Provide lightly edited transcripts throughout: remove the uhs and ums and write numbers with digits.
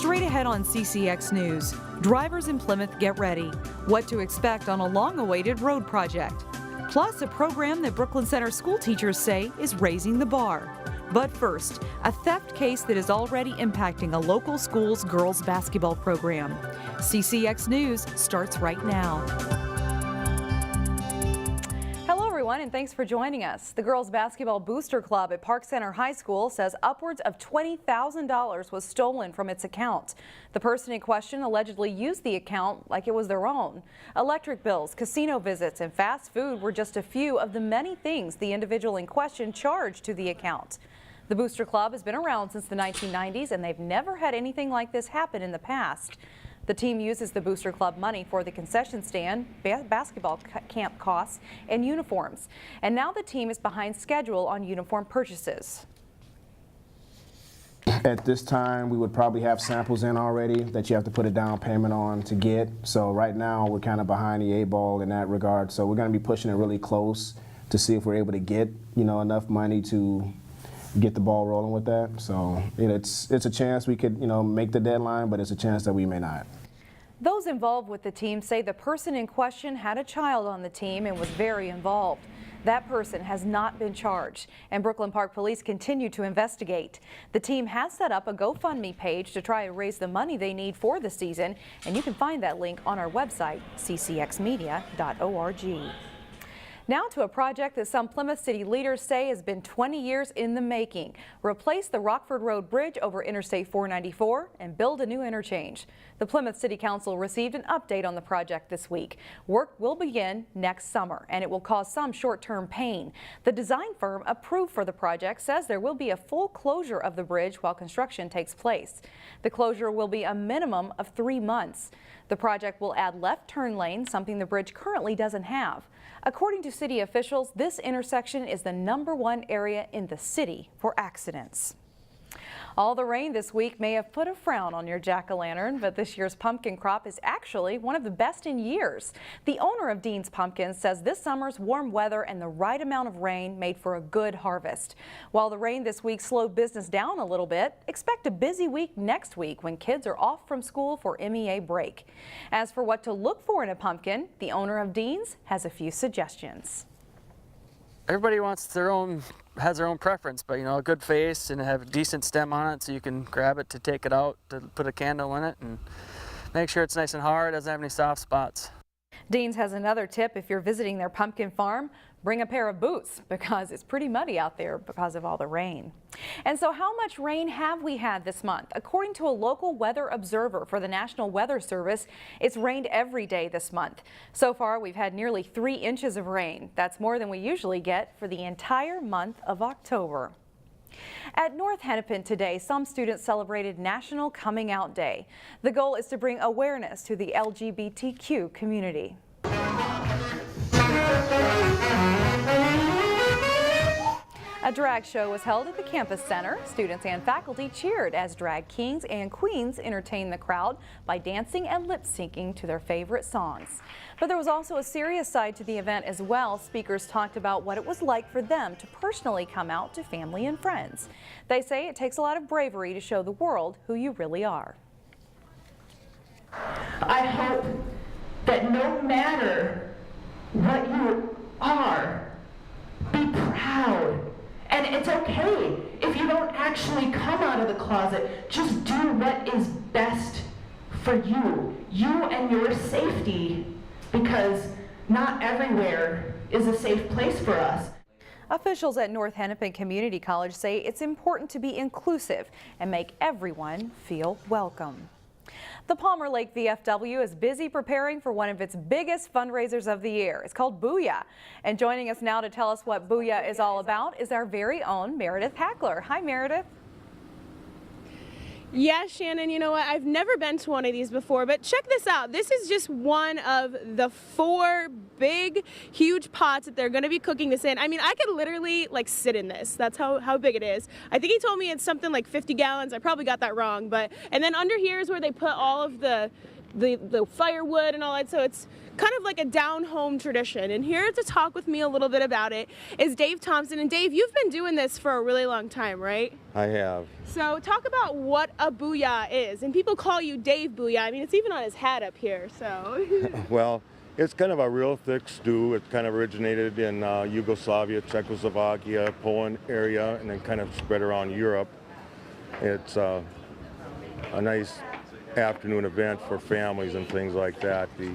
Straight ahead on CCX News, drivers in Plymouth get ready. What to expect on a long-awaited road project. Plus, a program that Brooklyn Center school teachers say is raising the bar. But first, a theft case that is already impacting a local school's girls basketball program. CCX News starts right now. And thanks for joining us. The Girls Basketball Booster Club at Park Center High School says upwards of $20,000 was stolen from its account. The person in question allegedly used the account like it was their own. Electric bills, casino visits, and fast food were just a few of the many things the individual in question charged to the account. The Booster Club has been around since the 1990s, and they've never had anything like this happen in the past. The team uses the Booster Club money for the concession stand, basketball camp costs, and uniforms. And now the team is behind schedule on uniform purchases. At this time, we would probably have samples in already that you have to put a down payment on to get. So right now, we're kind of behind the 8-ball in that regard. So we're going to be pushing it really close to see if we're able to get, enough money to get the ball rolling with that. So it's a chance we could, make the deadline, but it's a chance that we may not. Those involved with the team say the person in question had a child on the team and was very involved. That person has not been charged, and Brooklyn Park Police continue to investigate. The team has set up a GoFundMe page to try and raise the money they need for the season, and you can find that link on our website, ccxmedia.org. Now to a project that some Plymouth City leaders say has been 20 years in the making. Replace the Rockford Road Bridge over Interstate 494 and build a new interchange. The Plymouth City Council received an update on the project this week. Work will begin next summer, and it will cause some short-term pain. The design firm approved for the project says there will be a full closure of the bridge while construction takes place. The closure will be a minimum of 3 months. The project will add left turn lanes, something the bridge currently doesn't have. According to city officials, this intersection is the #1 area in the city for accidents. All the rain this week may have put a frown on your jack-o'-lantern, but this year's pumpkin crop is actually one of the best in years. The owner of Dean's Pumpkins says this summer's warm weather and the right amount of rain made for a good harvest. While the rain this week slowed business down a little bit, expect a busy week next week when kids are off from school for MEA break. As for what to look for in a pumpkin, the owner of Dean's has a few suggestions. Everybody has their own preference, but a good face and have a decent stem on it so you can grab it to take it out to put a candle in it, and make sure it's nice and hard, doesn't have any soft spots. Dean's has another tip. If you're visiting their pumpkin farm, bring a pair of boots because it's pretty muddy out there because of all the rain. And so how much rain have we had this month? According to a local weather observer for the National Weather Service, it's rained every day this month. So far, we've had nearly 3 inches of rain. That's more than we usually get for the entire month of October. At North Hennepin today, some students celebrated National Coming Out Day. The goal is to bring awareness to the LGBTQ community. A drag show was held at the campus center. Students and faculty cheered as drag kings and queens entertained the crowd by dancing and lip-syncing to their favorite songs. But there was also a serious side to the event as well. Speakers talked about what it was like for them to personally come out to family and friends. They say it takes a lot of bravery to show the world who you really are. I hope that no matter what you are, be proud. And it's okay if you don't actually come out of the closet. Just do what is best for you and your safety, because not everywhere is a safe place for us. Officials at North Hennepin Community College say it's important to be inclusive and make everyone feel welcome. The Palmer Lake VFW is busy preparing for one of its biggest fundraisers of the year. It's called BOOYA. And joining us now to tell us what BOOYA is all about is our very own Meredith Hackler. Hi, Meredith. Yeah, Shannon, you know what? I've never been to one of these before, but check this out. This is just one of the 4 big, huge pots that they're going to be cooking this in. I mean, I could literally sit in this. That's how big it is. I think he told me it's something like 50 gallons. I probably got that wrong, and then under here is where they put all of the the firewood and all that. So it's kind of like a down-home tradition. And here to talk with me a little bit about it is Dave Thompson. And Dave, you've been doing this for a really long time, right? I have. So talk about what a BOOYA is. And people call you Dave BOOYA. I mean, it's even on his hat up here, so. Well, it's kind of a real thick stew. It kind of originated in Yugoslavia, Czechoslovakia, Poland area, and then kind of spread around Europe. It's a nice afternoon event for families and things like that. The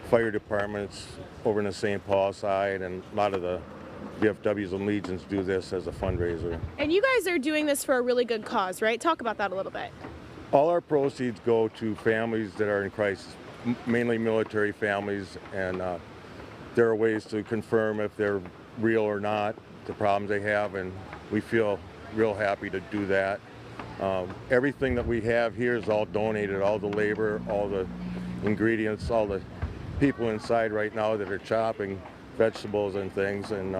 fire departments over in the St. Paul side and a lot of the VFWs and Legions do this as a fundraiser. And you guys are doing this for a really good cause, right? Talk about that a little bit. All our proceeds go to families that are in crisis, mainly military families, and there are ways to confirm if they're real or not, the problems they have, and we feel real happy to do that. Everything that we have here is all donated, all the labor, all the ingredients, all the people inside right now that are chopping vegetables and things, and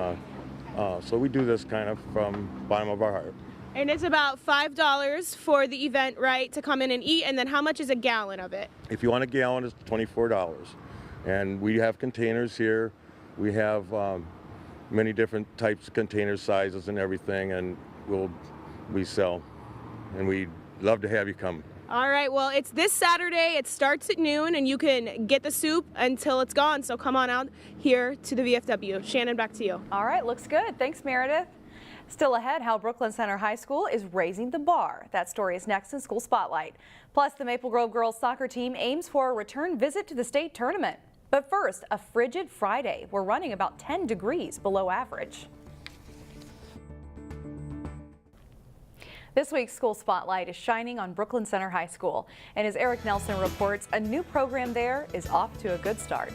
so we do this kind of from the bottom of our heart. And it's about $5 for the event, right, to come in and eat, and then how much is a gallon of it? If you want a gallon, it's $24. And we have containers here. We have many different types of container sizes and everything, and we sell. And we'd love to have you come. All right, well, it's this Saturday. It starts at noon, and you can get the soup until it's gone. So come on out here to the VFW. Shannon, back to you. All right, looks good. Thanks, Meredith. Still ahead, how Brooklyn Center High School is raising the bar. That story is next in School Spotlight. Plus, the Maple Grove girls soccer team aims for a return visit to the state tournament. But first, a frigid Friday. We're running about 10 degrees below average. This week's School Spotlight is shining on Brooklyn Center High School. And as Eric Nelson reports, a new program there is off to a good start.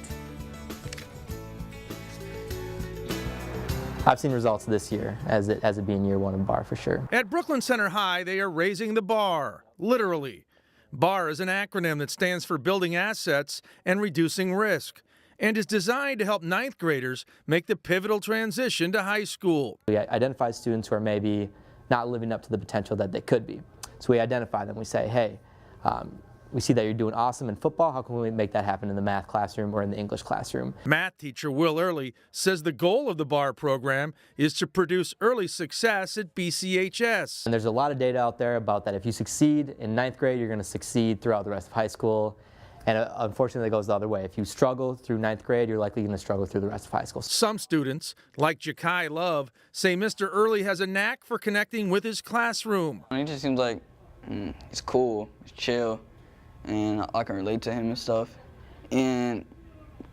I've seen results this year as it being year one of BAR for sure. At Brooklyn Center High, they are raising the bar, literally. BAR is an acronym that stands for Building Assets and Reducing Risk, and is designed to help ninth graders make the pivotal transition to high school. We identify students who are maybe not living up to the potential that they could be. So we identify them. We say, hey, we see that you're doing awesome in football. How can we make that happen in the math classroom or in the English classroom? Math teacher Will Early says the goal of the BAR program is to produce early success at BCHS. And there's a lot of data out there about that if you succeed in ninth grade, you're going to succeed throughout the rest of high school. And unfortunately, it goes the other way. If you struggle through ninth grade, you're likely going to struggle through the rest of high school. Some students, like Jakai Love, say Mr. Early has a knack for connecting with his classroom. He just seems like he's cool, he's chill, and I can relate to him and stuff. And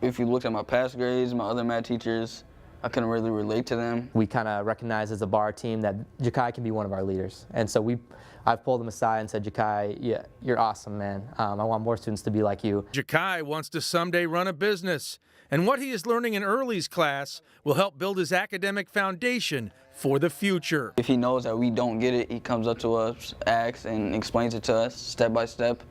if you looked at my past grades, my other math teachers, I couldn't really relate to them. We kind of recognize as a BAR team that Jakai can be one of our leaders. And so I've pulled him aside and said, Jakai, yeah, you're awesome, man. I want more students to be like you. Jakai wants to someday run a business, and what he is learning in Early's class will help build his academic foundation for the future. If he knows that we don't get it, he comes up to us, asks, and explains it to us step by step.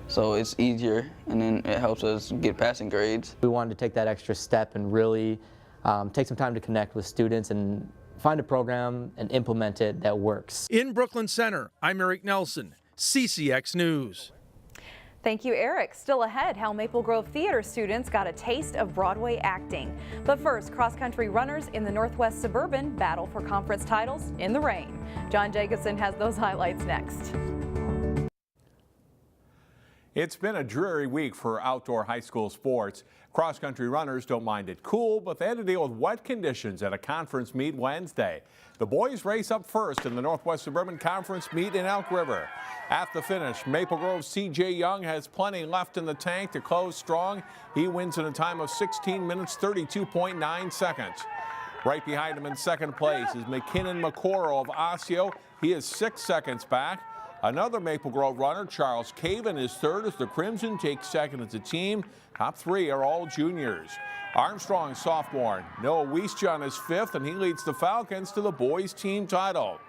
So it's easier, and then it helps us get passing grades. We wanted to take that extra step and really take some time to connect with students and find a program and implement it that works. In Brooklyn Center, I'm Eric Nelson, CCX News. Thank you, Eric. Still ahead, how Maple Grove Theater students got a taste of Broadway acting. But first, cross-country runners in the Northwest Suburban battle for conference titles in the rain. John Jacobson has those highlights next. It's been a dreary week for outdoor high school sports. Cross-country runners don't mind it cool, but they had to deal with wet conditions at a conference meet Wednesday. The boys race up first in the Northwest Suburban Conference meet in Elk River. At the finish, Maple Grove's C.J. Young has plenty left in the tank to close strong. He wins in a time of 16 minutes, 32.9 seconds. Right behind him in second place is McKinnon McCorrell of Osseo. He is 6 seconds back. Another Maple Grove runner, Charles Caven, is third as the Crimson take second as a team. Top three are all juniors. Armstrong, sophomore. Noah Wiestjohn is fifth, and he leads the Falcons to the boys' team title.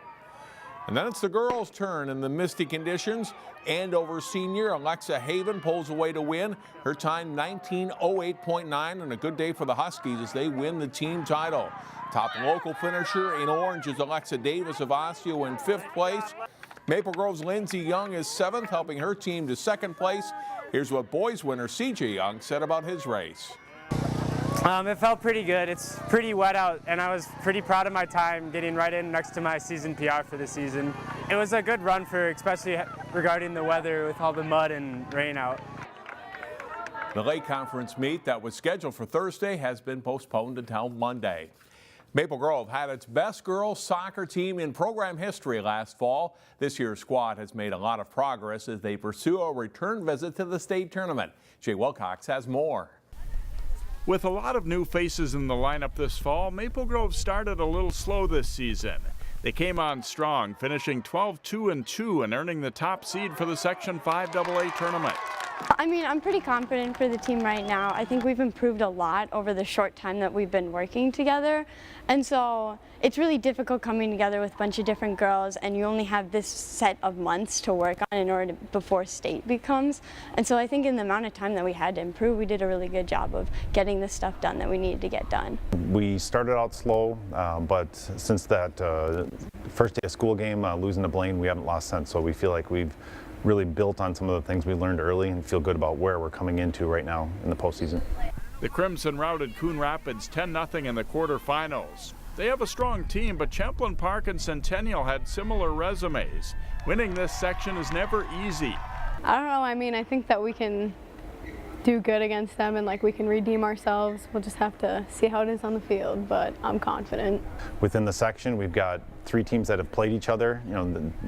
And then it's the girls' turn in the misty conditions. Andover senior Alexa Haven pulls away to win. Her time 19:08.9, and a good day for the Huskies as they win the team title. Top local finisher in orange is Alexa Davis of Osseo in fifth place. Maple Grove's Lindsey Young is 7th, helping her team to 2nd place. Here's what boys winner CJ Young said about his race. It felt pretty good. It's pretty wet out, and I was pretty proud of my time getting right in next to my season PR for the season. It was a good run for, especially regarding the weather with all the mud and rain out. The Lake Conference meet that was scheduled for Thursday has been postponed until Monday. Maple Grove had its best girls soccer team in program history last fall. This year's squad has made a lot of progress as they pursue a return visit to the state tournament. Jay Wilcox has more. With a lot of new faces in the lineup this fall, Maple Grove started a little slow this season. They came on strong, finishing 12-2-2 and earning the top seed for the Section 5 AA tournament. I mean, I'm pretty confident for the team right now. I think we've improved a lot over the short time that we've been working together. And so it's really difficult coming together with a bunch of different girls, and you only have this set of months to work on in order to, before state becomes. And so I think in the amount of time that we had to improve, we did a really good job of getting the stuff done that we needed to get done. We started out slow, but since that first day of school game, losing to Blaine, we haven't lost since. So we feel like we've really built on some of the things we learned early and feel good about where we're coming into right now in the postseason. The Crimson routed Coon Rapids 10-0 in the quarterfinals. They have a strong team, but Champlain Park and Centennial had similar resumes. Winning this section is never easy. I don't know, I mean, I think that we can do good against them and we can redeem ourselves. We'll just have to see how it is on the field, but I'm confident. Within the section, we've got 3 teams that have played each other,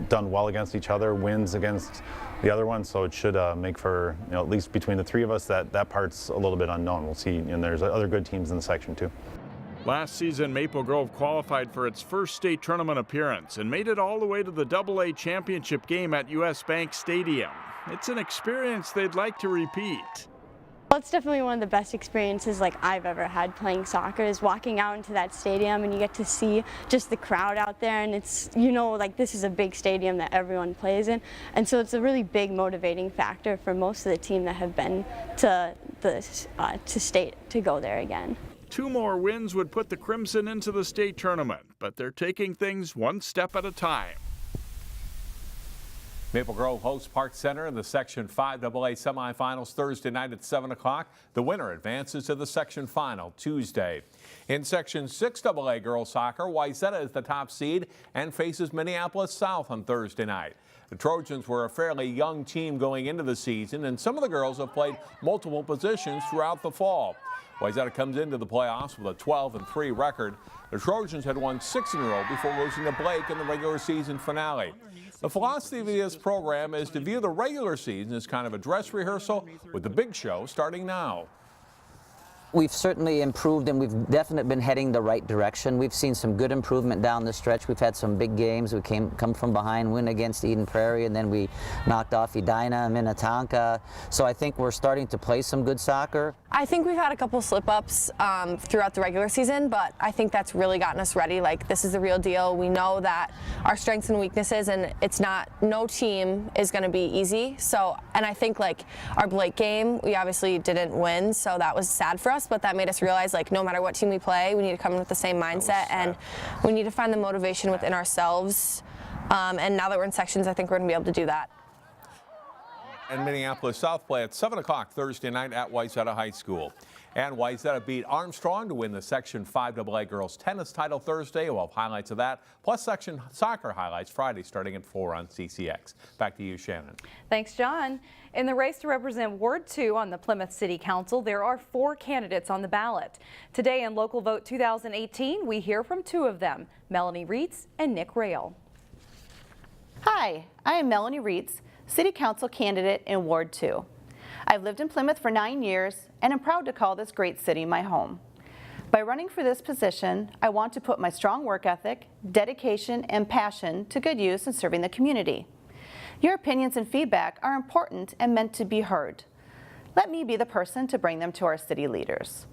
done well against each other, wins against the other one, so it should make for, at least between the 3 of us, that part's a little bit unknown. We'll see, and there's other good teams in the section too. Last season, Maple Grove qualified for its first state tournament appearance and made it all the way to the AA championship game at US Bank Stadium. It's an experience they'd like to repeat. Well, it's definitely one of the best experiences I've ever had playing soccer, is walking out into that stadium and you get to see just the crowd out there, and it's, this is a big stadium that everyone plays in, and so it's a really big motivating factor for most of the team that have been to state to go there again. 2 more wins would put the Crimson into the state tournament, but they're taking things one step at a time. Maple Grove hosts Park Center in the Section 5 AA semifinals Thursday night at 7 o'clock. The winner advances to the Section Final Tuesday. In Section 6 AA girls soccer, Wayzata is the top seed and faces Minneapolis South on Thursday night. The Trojans were a fairly young team going into the season, and some of the girls have played multiple positions throughout the fall. Wayzata comes into the playoffs with a 12-3 record. The Trojans had won 6 in a row before losing to Blake in the regular season finale. The philosophy of this program is to view the regular season as kind of a dress rehearsal, with the big show starting now. We've certainly improved, and we've definitely been heading the right direction. We've seen some good improvement down the stretch. We've had some big games. We come from behind, win against Eden Prairie, and then we knocked off Edina, Minnetonka. So I think we're starting to play some good soccer. I think we've had a couple slip-ups throughout the regular season, but I think that's really gotten us ready. This is the real deal. We know that our strengths and weaknesses, and no team is going to be easy. So, and I think our Blake game, we obviously didn't win, so that was sad for us, but that made us realize no matter what team we play, we need to come in with the same mindset, and we need to find the motivation within ourselves. And now that we're in sections, I think we're going to be able to do that. And Minneapolis South play at 7 o'clock Thursday night at Wayzata High School. And Wayzata beat Armstrong to win the Section 5 AA girls tennis title Thursday. We'll have highlights of that, plus section soccer highlights Friday starting at 4 on CCX. Back to you, Shannon. Thanks, John. In the race to represent Ward 2 on the Plymouth City Council, there are 4 candidates on the ballot. Today in Local Vote 2018, we hear from 2 of them, Melanie REITZ and Nick ROEHL. Hi, I am Melanie REITZ, City Council candidate in Ward 2. I've lived in Plymouth for 9 years and am proud to call this great city my home. By running for this position, I want to put my strong work ethic, dedication, and passion to good use in serving the community. Your opinions and feedback are important and meant to be heard. Let me be the person to bring them to our city leaders.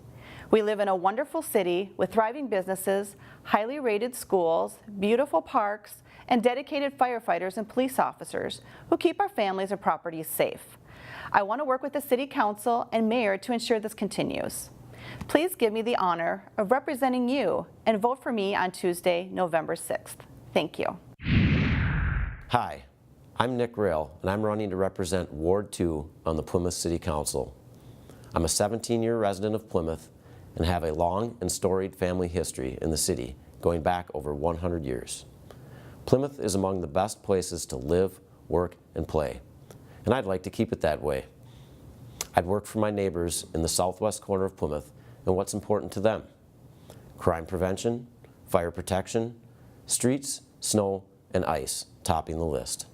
We live in a wonderful city with thriving businesses, highly rated schools, beautiful parks, and dedicated firefighters and police officers who keep our families and properties safe. I want to work with the City Council and Mayor to ensure this continues. Please give me the honor of representing you and vote for me on Tuesday, November 6th. Thank you. Hi, I'm Nick ROEHL, and I'm running to represent Ward 2 on the Plymouth City Council. I'm a 17-year resident of Plymouth and have a long and storied family history in the city, going back over 100 years. Plymouth is among the best places to live, work, and play, and I'd like to keep it that way. I'd work for my neighbors in the southwest corner of Plymouth and what's important to them: crime prevention, fire protection, streets, snow, and ice, topping the list.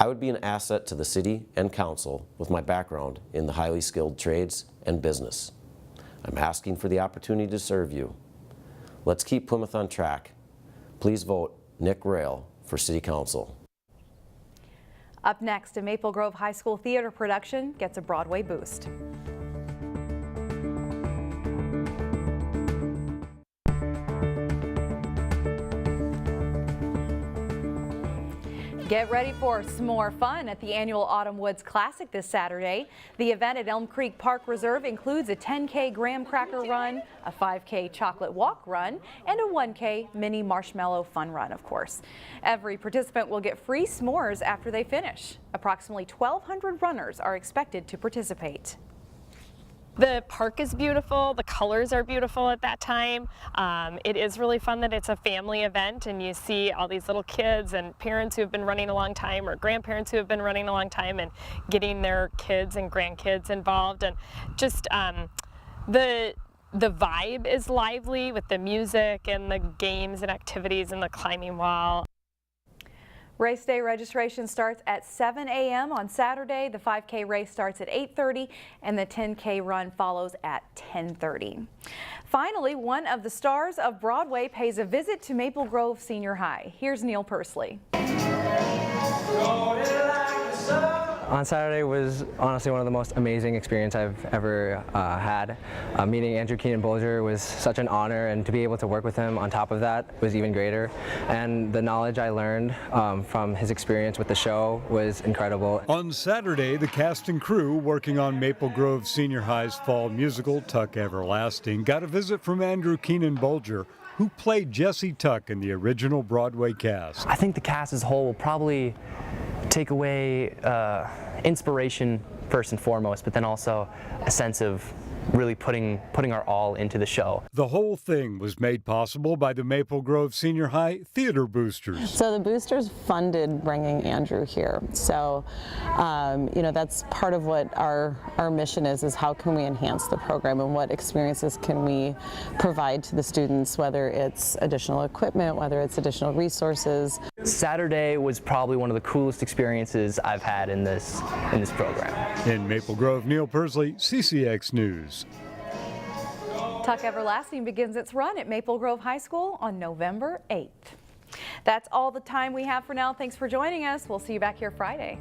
I would be an asset to the city and council with my background in the highly skilled trades and business. I'm asking for the opportunity to serve you. Let's keep Plymouth on track. Please vote Nick ROEHL for City Council. Up next, a Maple Grove High School theater production gets a Broadway boost. Get ready for some more fun at the annual Autumn Woods Classic this Saturday. The event at Elm Creek Park Reserve includes a 10K graham cracker run, a 5K chocolate walk run, and a 1K mini marshmallow fun run, of course. Every participant will get free s'mores after they finish. Approximately 1,200 runners are expected to participate. The park is beautiful, the colors are beautiful at that time. It is really fun that it's a family event and you see all these little kids and parents who have been running a long time or grandparents who have been running a long time and getting their kids and grandkids involved, and just the vibe is lively with the music and the games and activities and the climbing wall. Race day registration starts at 7 a.m. on Saturday. The 5K race starts at 8:30 and the 10K run follows at 10:30. Finally, one of the stars of Broadway pays a visit to Maple Grove Senior High. Here's Neil Persley. On Saturday was honestly one of the most amazing experiences I've ever had. Meeting Andrew Keenan Bolger was such an honor, and to be able to work with him on top of that was even greater. And the knowledge I learned from his experience with the show was incredible. On Saturday, the cast and crew working on Maple Grove Senior High's fall musical, Tuck Everlasting, got a visit from Andrew Keenan Bolger, who played Jesse Tuck in the original Broadway cast. I think the cast as a whole will probably take away inspiration first and foremost, but then also a sense of really putting our all into the show. The whole thing was made possible by the Maple Grove Senior High Theater Boosters. So the boosters funded bringing Andrew here. So, you know, that's part of what our mission is how can we enhance the program and what experiences can we provide to the students, whether it's additional equipment, whether it's additional resources. Saturday was probably one of the coolest experiences I've had in this program. In Maple Grove, Neil Persley, CCX News. Tuck Everlasting begins its run at Maple Grove High School on November 8th. That's all the time we have for now. Thanks for joining us. We'll see you back here Friday.